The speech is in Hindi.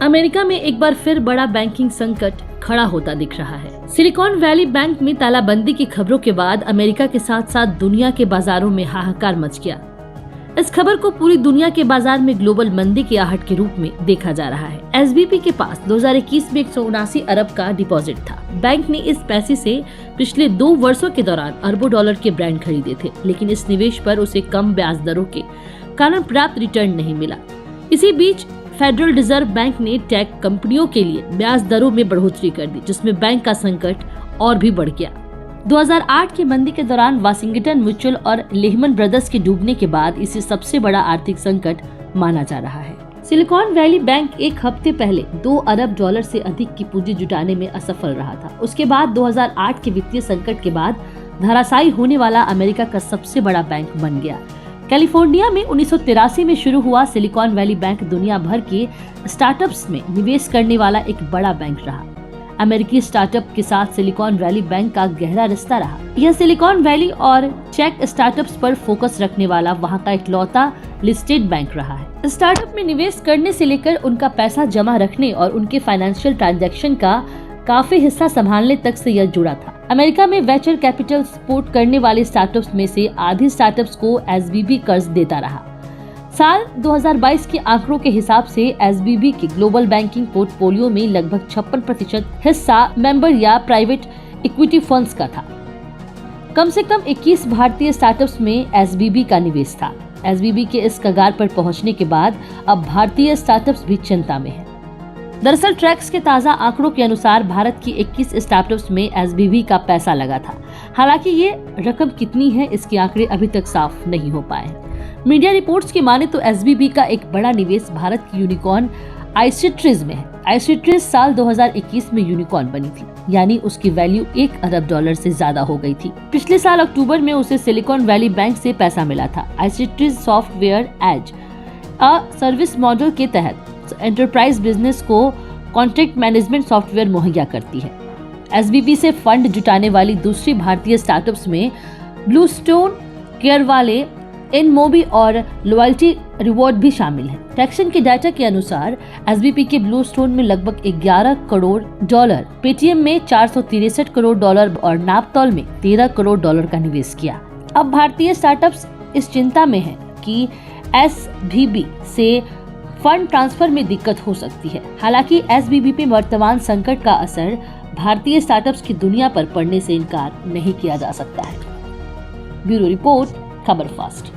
अमेरिका में एक बार फिर बड़ा बैंकिंग संकट खड़ा होता दिख रहा है। सिलिकॉन वैली बैंक में तालाबंदी की खबरों के बाद अमेरिका के साथ साथ दुनिया के बाजारों में हाहाकार मच गया। इस खबर को पूरी दुनिया के बाजार में ग्लोबल मंदी की आहट के रूप में देखा जा रहा है। एसबीपी के पास 2021 में 179 अरब का डिपॉजिट था। बैंक ने इस पैसे से पिछले 2 वर्षों के दौरान अरबों डॉलर के ब्रांड खरीदे थे, लेकिन इस निवेश पर उसे कम ब्याज दरों के कारण पर्याप्त रिटर्न नहीं मिला। इसी बीच फेडरल रिजर्व बैंक ने टेक कंपनियों के लिए ब्याज दरों में बढ़ोतरी कर दी, जिसमें बैंक का संकट और भी बढ़ गया। 2008 की मंदी के दौरान वाशिंगटन म्यूचुअल और लेहमन ब्रदर्स के डूबने के बाद इसे सबसे बड़ा आर्थिक संकट माना जा रहा है। सिलिकॉन वैली बैंक एक हफ्ते पहले 2 अरब डॉलर से अधिक की पूंजी जुटाने में असफल रहा था। उसके बाद 2008 के वित्तीय संकट के बाद धराशायी होने वाला अमेरिका का सबसे बड़ा बैंक बन गया। कैलिफोर्निया में 1983 में शुरू हुआ सिलिकॉन वैली बैंक दुनिया भर के स्टार्टअप्स में निवेश करने वाला एक बड़ा बैंक रहा। अमेरिकी स्टार्टअप के साथ सिलिकॉन वैली बैंक का गहरा रिश्ता रहा। यह सिलिकॉन वैली और टेक स्टार्टअप्स पर फोकस रखने वाला वहां का इकलौता लिस्टेड बैंक रहा है। स्टार्टअप में निवेश करने से लेकर उनका पैसा जमा रखने और उनके फाइनेंशियल ट्रांजैक्शन का काफी हिस्सा संभालने तक से यह जुड़ा था। अमेरिका में वेंचर कैपिटल सपोर्ट करने वाले स्टार्टअप्स में से आधे स्टार्टअप्स को एसबीबी कर्ज देता रहा। साल 2022 के आंकड़ों के हिसाब से एसबीबी के ग्लोबल बैंकिंग पोर्टफोलियो में लगभग 56% हिस्सा मेंबर या प्राइवेट इक्विटी फंड्स का था। कम से कम 21 भारतीय स्टार्टअप्स में एसबीबी का निवेश था। एसबीबी के इस कगार पर पहुंचने के बाद अब भारतीय स्टार्टअप्स भी चिंता में हैं। दरअसल ट्रैक्स के ताज़ा आंकड़ों के अनुसार भारत की 21 स्टार्टअप्स में एसबीबी का पैसा लगा था। हालांकि ये रकम कितनी है, इसके आंकड़े अभी तक साफ नहीं हो पाए हैं। मीडिया रिपोर्ट्स की माने तो एसबीबी का एक बड़ा निवेश भारत की यूनिकॉर्न आईसीट्रीज में है। आईसीट्रीज साल 2021 में यूनिकॉर्न बनी थी, यानी उसकी वैल्यू 1 अरब डॉलर से ज्यादा हो गई थी। पिछले साल अक्टूबर में उसे सिलिकॉन वैली बैंक से पैसा मिला था। Icertis software as a service model के तहत एंटरप्राइज बिजनेस को कॉन्ट्रैक्ट मैनेजमेंट सॉफ्टवेयर मुहैया करती है। एसबीबी से फंड जुटाने वाली दूसरी भारतीय स्टार्टअप्स में ब्लूस्टोन, केयर वाले, इनमोबी और लॉयल्टी रिवॉर्ड भी शामिल हैं। टेक्सन के डाटा के अनुसार एसबीपी के ब्लूस्टोन में लगभग 11 करोड़ डॉलर, पेटीएम में 463 करोड़ डॉलर और नापतोल में 13 करोड़ डॉलर का निवेश किया। अब भारतीय स्टार्टअप्स इस चिंता में हैं कि एसबीबी से फंड ट्रांसफर में दिक्कत हो सकती है। हालांकि एसबीबी पे वर्तमान संकट का असर भारतीय स्टार्टअप्स की दुनिया पर पड़ने से इनकार नहीं किया जा सकता है। ब्यूरो रिपोर्ट, खबर फास्ट।